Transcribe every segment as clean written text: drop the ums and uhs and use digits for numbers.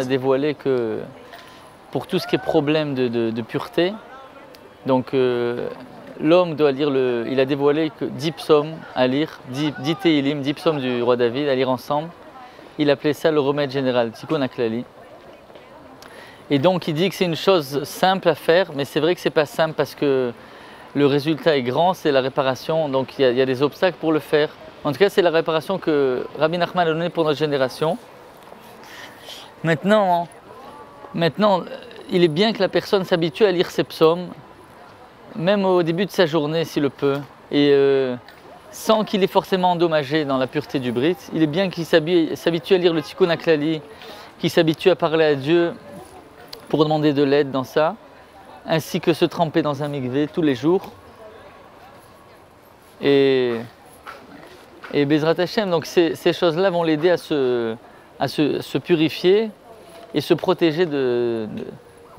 dévoilé que pour tout ce qui est problème de pureté, donc l'homme doit lire, il a dévoilé que 10 psaumes à lire, 10 Tehillim, 10 psaumes du roi David à lire ensemble. Il appelait ça le remède général, Tikkun HaKlali. Et donc il dit que c'est une chose simple à faire, mais c'est vrai que c'est pas simple parce que le résultat est grand, c'est la réparation, donc il y a des obstacles pour le faire. En tout cas, c'est la réparation que Rabbi Nachman a donnée pour notre génération. Maintenant, il est bien que la personne s'habitue à lire ses psaumes, même au début de sa journée s'il le peut, et sans qu'il est forcément endommagé dans la pureté du Brit. Il est bien qu'il s'habitue à lire le Tikkun HaKlali, qu'il s'habitue à parler à Dieu pour demander de l'aide dans ça, ainsi que se tremper dans un mikvé tous les jours. Et Bezrat Hashem, donc ces choses-là vont l'aider à se purifier et se protéger de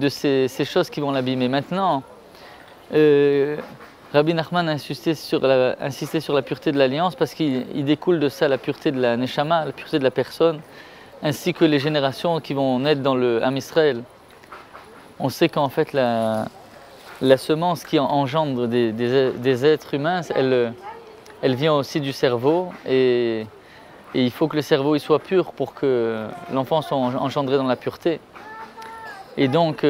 ces choses qui vont l'abîmer. Maintenant, Rabbi Nachman a insisté sur la pureté de l'alliance parce qu'il découle de ça la pureté de la Neshama, la pureté de la personne, ainsi que les générations qui vont naître dans le Am Israël. On sait qu'en fait la semence qui engendre des êtres humains, elle vient aussi du cerveau et il faut que le cerveau il soit pur pour que l'enfant soit engendré dans la pureté. Et donc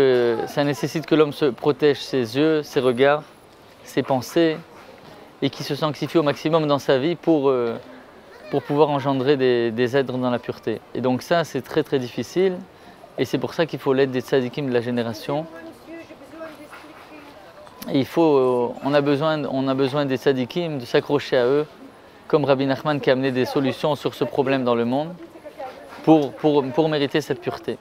ça nécessite que l'homme se protège ses yeux, ses regards, ses pensées et qu'il se sanctifie au maximum dans sa vie pour pouvoir engendrer des êtres dans la pureté. Et donc ça c'est très très difficile et c'est pour ça qu'il faut l'aide des tzadikim de la génération. Et on a besoin des tzadikim, de s'accrocher à eux, comme Rabbi Nachman qui a amené des solutions sur ce problème dans le monde pour mériter cette pureté.